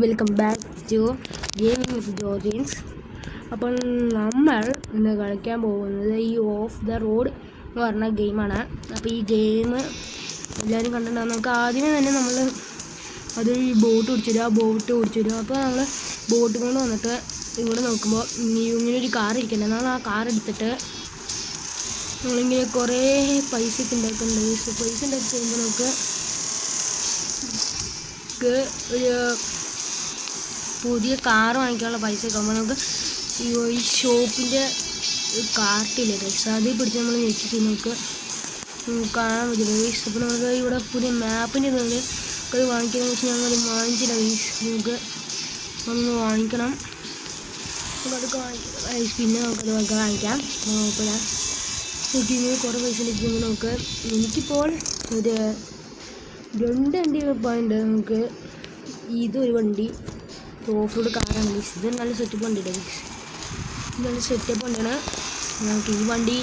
Welcome back to gaming with Georgins. അപ്പോൾ നമ്മൾ ഇന്ന് കളിക്കാൻ പോകുന്നത് ഈ ഓഫ് ദ റോഡ് എന്ന് പറഞ്ഞ ഗെയിമാണ്. അപ്പോൾ ഈ ഗെയിം എല്ലാവരും കണ്ടിട്ടുണ്ടാകും. നമുക്ക് ആദ്യമേ തന്നെ നമ്മൾ അതൊരു ബോട്ട് ഓടിച്ചു തരും. അപ്പോൾ നമ്മൾ ബോട്ട് കൊണ്ട് വന്നിട്ട് ഇവിടെ നോക്കുമ്പോൾ ഇങ്ങനെ ഒരു കാർ ഇരിക്കണ്ടേ, നമ്മൾ ആ കാർ എടുത്തിട്ട് നമ്മളിങ്ങനെ കുറേ പൈസയൊക്കെ ഉണ്ടാക്കുന്നുണ്ട്. പൈസ ഉണ്ടാക്കി കഴിയുമ്പോൾ നമുക്ക് ഒരു പുതിയ കാർ വാങ്ങിക്കാനുള്ള പൈസ ആകുമ്പോൾ നമുക്ക് ഈ ഷോപ്പിൻ്റെ കാർട്ടില്ലേ ഗൈസ്, അതിൽ പിടിച്ച് നമ്മൾ ഞെക്കിട്ട് നമുക്ക് കാണാൻ പറ്റില്ല ഗൈസ്. അപ്പോൾ നമുക്ക് ഇവിടെ പുതിയ മാപ്പിൻ്റെ ഇതുണ്ട്, അത് വാങ്ങിക്കാമെന്ന് വെച്ചാൽ ഞങ്ങൾ വാങ്ങിച്ചില്ല ഗൈസ്. നമുക്ക് ഒന്ന് വാങ്ങിക്കണം, നമുക്കതൊക്കെ വാങ്ങിക്കാം ഗൈസ്. പിന്നെ നമുക്കത് വാങ്ങിക്കാം. നോക്കില്ല നോക്കി കുറേ പൈസ ലഭിക്കുമ്പോൾ നമുക്ക് എനിക്കിപ്പോൾ ഒരു 2 വണ്ടി പോയിട്ടുണ്ട്. നമുക്ക് ഇതൊരു വണ്ടി ഓഫ് റോഡ് കാറാണ് ഗൈസ്. ഇത് നല്ല സെറ്റപ്പ് വണ്ടിയുടെ ഗൈസ്, നല്ല സെറ്റപ്പ് വണ്ടിയാണ്. നമുക്ക് ഈ വണ്ടി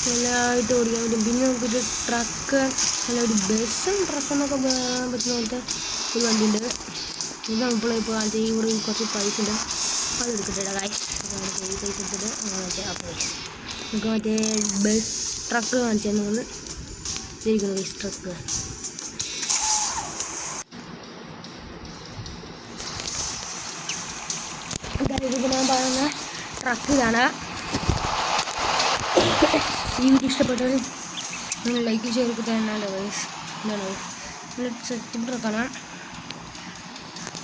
നല്ലതായിട്ട് ഓടിക്കാൻ പറ്റും. പിന്നെ നമുക്കൊരു ട്രക്ക്, നല്ല ഒരു ബസ്സും ട്രക്കെന്നൊക്കെ പറയാൻ പറ്റുന്ന പോലത്തെ ഒരു വണ്ടിയുണ്ട്. ഇത് നമ്മളിപ്പോൾ കാലത്ത് ഇവിടെ കുറച്ച് പൈസ ഉണ്ട്, അത് എടുത്തിട്ടില്ല ഗൈസ്. ഈ പൈസ എടുത്തിട്ട് അപ്പോൾ ഗൈസ് നമുക്ക് മറ്റേ ബസ് ട്രക്ക് കാണിച്ചാൽ നമ്മൾ ശരിക്കുന്നു ഗൈസ്. ട്രക്ക് ഇതിപ്പോൾ ഞാൻ പറയുന്ന ട്രക്ക് ഇതാണ്. ഈ വീഡിയോ ഇഷ്ടപ്പെട്ടവർ നിങ്ങൾ ലൈക്ക് ചെയ്തൊക്കെ തന്നെയല്ലോ ഗൈസ്. എന്താണ് നല്ല സെറ്റപ്പ് ട്രക്കാണ്.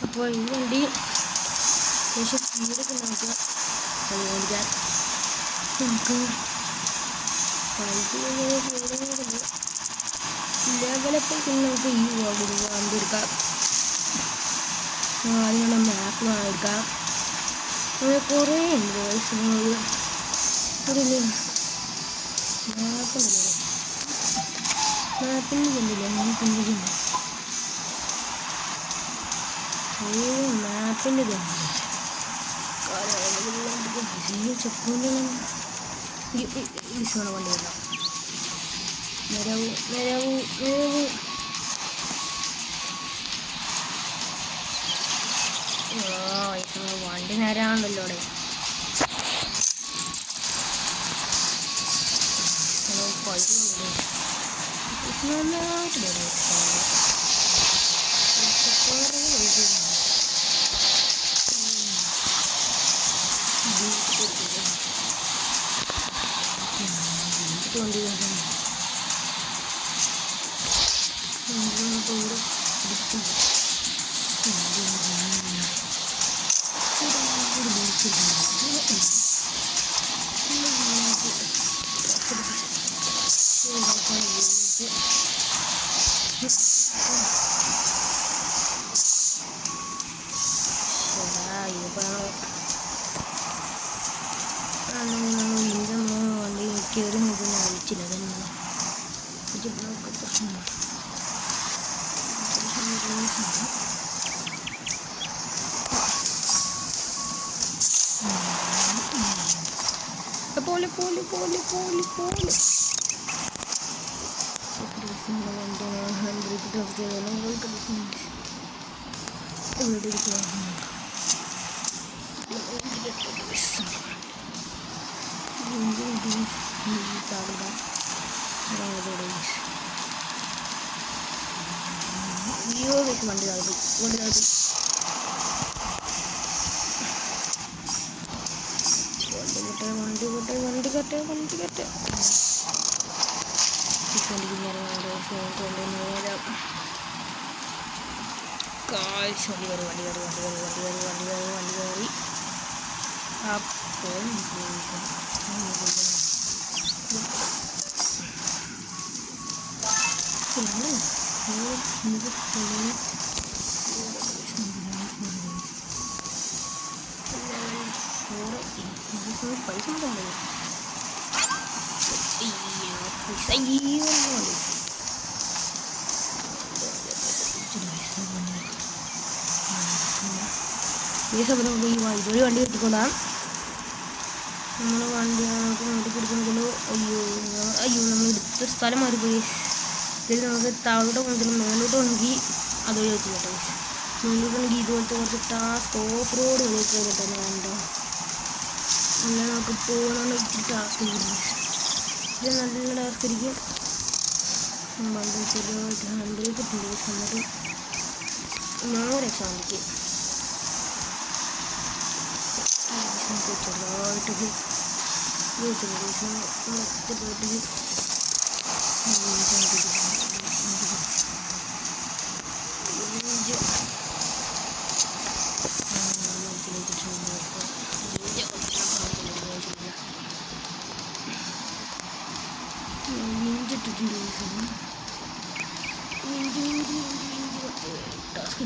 അപ്പോൾ ഈ വണ്ടി പക്ഷേ സ്പീഡൊക്കെ നമുക്ക് ഓടിക്കാൻ നമുക്ക് ലെവലൊക്കെ നമുക്ക് ഈ വണ്ടി എടുക്കാം. അതിനുള്ള മാപ്പ് എടുക്കാം. അങ്ങനെ കുറേ ഉണ്ട് ഗൈസ്. അതിൽ മാപ്പിൻ്റെ കണ്ടില്ല, മാപ്പിൻ്റെ ചെപ്പോണ്ട് ഈസാണ് വണ്ടി വരാം. നിരവ് വണ്ടി നേരാണല്ലോ അവിടെ. പൈസ വണ്ടി കയറി നോക്കുന്ന അയച്ചില്ല. തന്നെ പോലെ വണ്ടി കട്ടെ പൈസ ഈ സമയം ഇതൊരു വണ്ടി കിട്ടിക്കൊണ്ടാണ് നമ്മൾ വണ്ടി നോക്കി പിടിക്കുന്നുള്ളൂ. അയ്യോ നമ്മൾ എടുത്ത സ്ഥലം മാറിപ്പോയി. ഇതിൽ നമുക്ക് താഴോട്ട് കൊണ്ടുവന്ന് മേലോട്ട് ഉണ്ടെങ്കിൽ അതൊരു വെച്ചില്ല. നിങ്ങൾക്കാണെങ്കിൽ ഇതുപോലത്തെ കുറച്ച് ടാസ്ക് ഓഫ് റോഡ് കളിയൊക്കെ തന്നെ കണ്ടോ. അങ്ങനെ നമുക്ക് പോകുന്ന ഇച്ചിരി ടാസ്ക് കൂടും. ഇത് നല്ല ടാസ്ക് ആയിരിക്കും. ചെറുതായിട്ട് ഹാൻഡിൽ കിട്ടുന്നുണ്ട്. എന്നിട്ട് 4 എക്സാമിക്ക് ചെറുതായിട്ട് ടാസ്ക്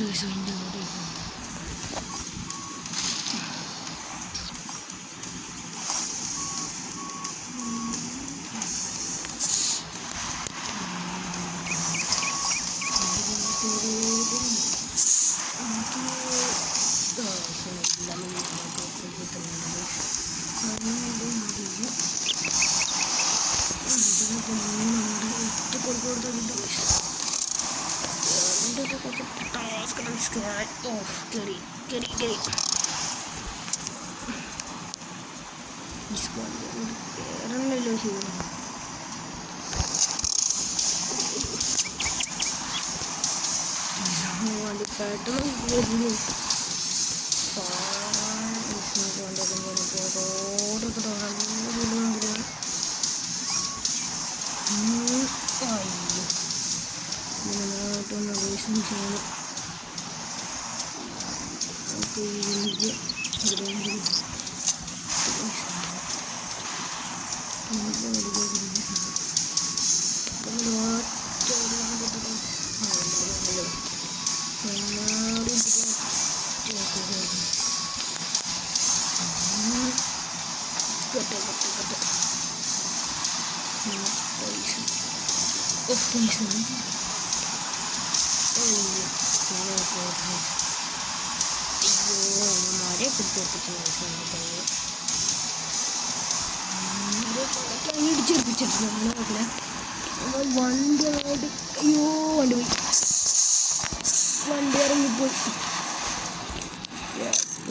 വേറെന്നല്ലോ ചെയ്തു. പെട്ടെന്ന് ഇടിച്ചേർപ്പിച്ചിട്ടുണ്ട്. വണ്ടിയായിട്ട് അയ്യോ വണ്ടി ഇറങ്ങിപ്പോയി.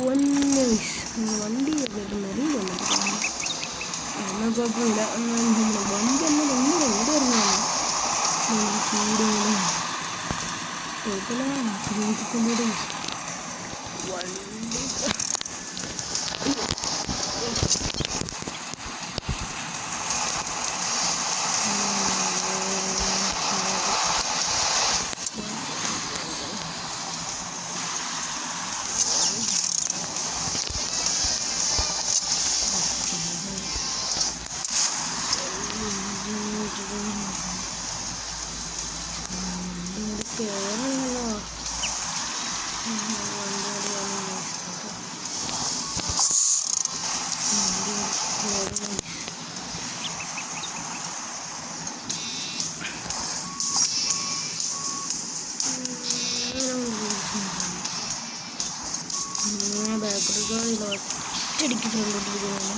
വണ്ടി എന്നാൽ കുഴപ്പമില്ല. വണ്ടി എന്നാൽ എങ്ങനെ എവിടെ ഇറങ്ങിയാണ് കുഴപ്പമില്ല. വണ്ടി ഒറ്റടിക്ക് ഫ്രണ്ടോട്ട് പോകുന്നു.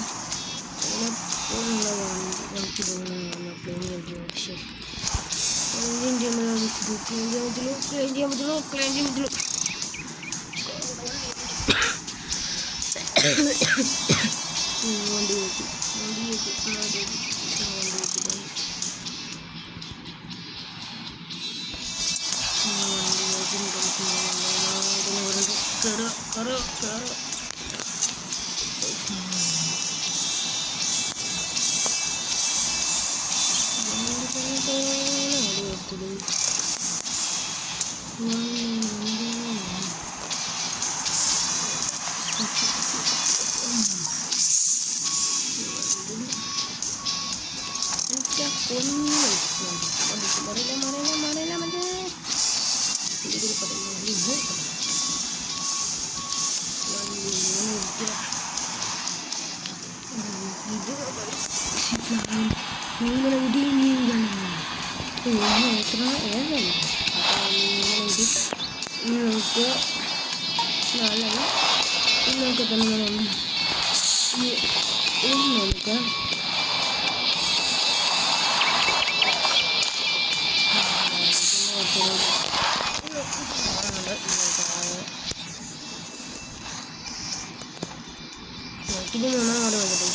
ഇത് 3 കൂടെ വന്നിട്ട്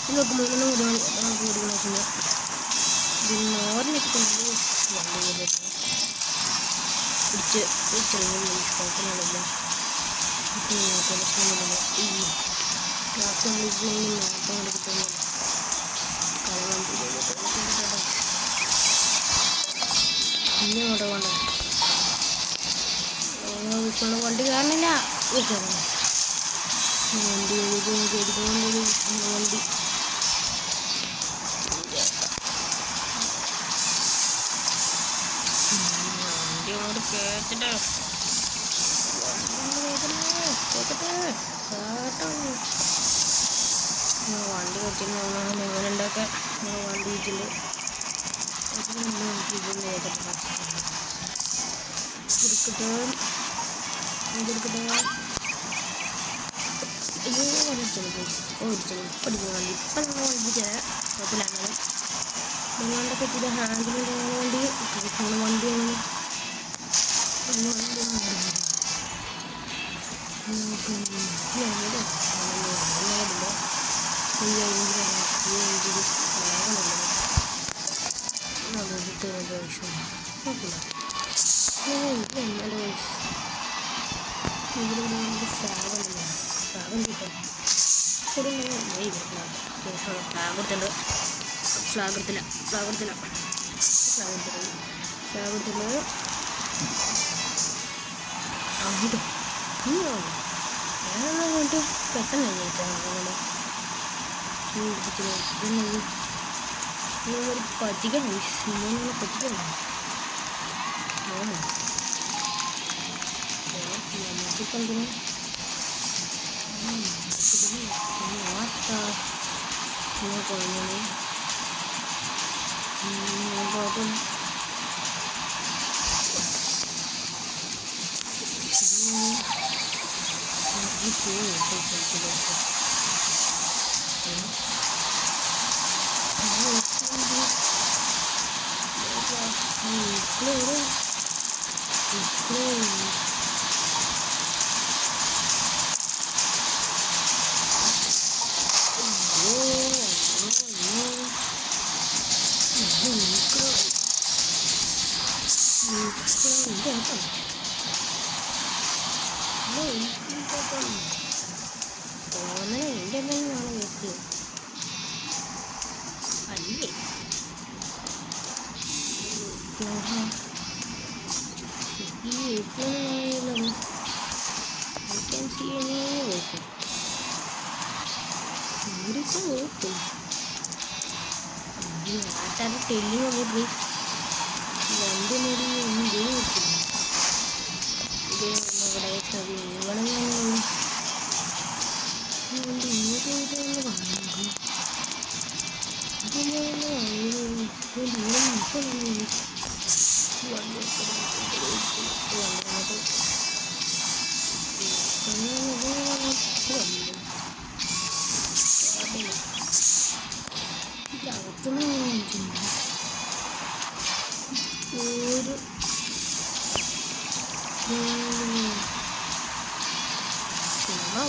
ഇതൊക്കെ 3 കൂടെ കൊടുക്കുന്ന പിന്നെ ഓറിനൊക്കെ വണ്ടി പിടിച്ച് കുഴപ്പമില്ല ഈ ക്ലാസ് നമ്മൾ കിട്ടുന്നില്ല പിന്നെ അവിടെ വേണ്ട വണ്ടി കാണില്ല വണ്ടി എടുക്കുന്നൊരു വണ്ടി അങ്ങോട്ട് കേട്ടിട്ട് വണ്ടി വെച്ചിട്ട് എങ്ങനെയുണ്ടൊക്കെ വണ്ടി വെച്ചിട്ട് എടുക്കട്ടെ പഠിക്കുന്ന വണ്ടി ഇപ്പം നമ്മൾ വണ്ടി കുഴപ്പമില്ലാണ്ടാണ് നിങ്ങളുടെയൊക്കെ ചെയ്ത ഹാൻഡിലുണ്ട് വണ്ടി വണ്ടി ഫ്ലാഗത്തില്ല അങ്ങോട്ട് ഞാനങ്ങോട്ട് പെട്ടെന്ന് പറ്റിക്കണം പറ്റിക്കണം നമുക്കിപ്പം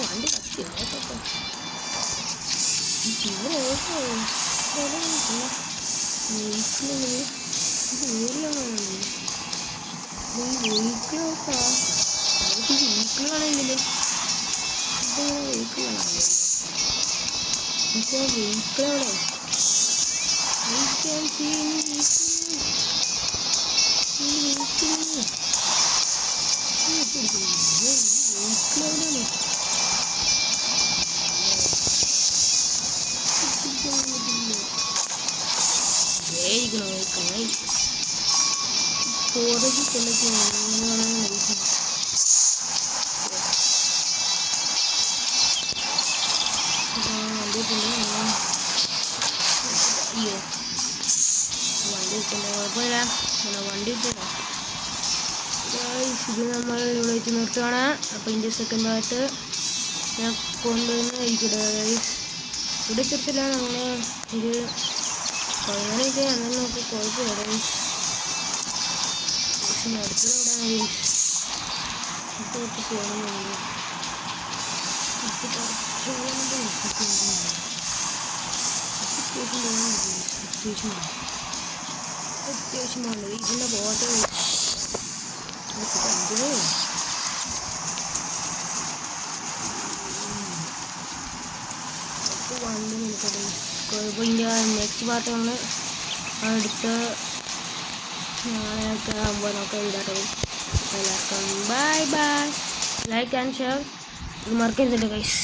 വണ്ടി കത്തി വണ്ടി ഇത് നമ്മൾ ഇവിടെ വെച്ച് നിർത്തുകയാണ്. അപ്പോൾ ഇതിൻ്റെ സെക്കൻഡ് പാർട്ട് ഞാൻ കൊണ്ടുവന്നായിരിക്കട്ടെ. ഇവിടെ ചെറുത്തില്ല നമ്മൾ ഇത് അങ്ങനെയൊക്കെ അങ്ങനെ നോക്കി കുഴപ്പമില്ല. അടുത്തത് ഇവിടെ പോകുന്നുണ്ട്. അത്യാവശ്യമാണ് ഇതിൻ്റെ ബോട്ട് കുഴപ്പമില്ല. നെക്സ്റ്റ് പാർട്ട് നമ്മൾ അടുത്ത നാളെയൊക്കെ ആകുമ്പോൾ നമുക്ക് ഇടാട്ടോ. എല്ലാവർക്കും bye bye. Like and share മറക്കരുതല്ലോ ഗൈസ്.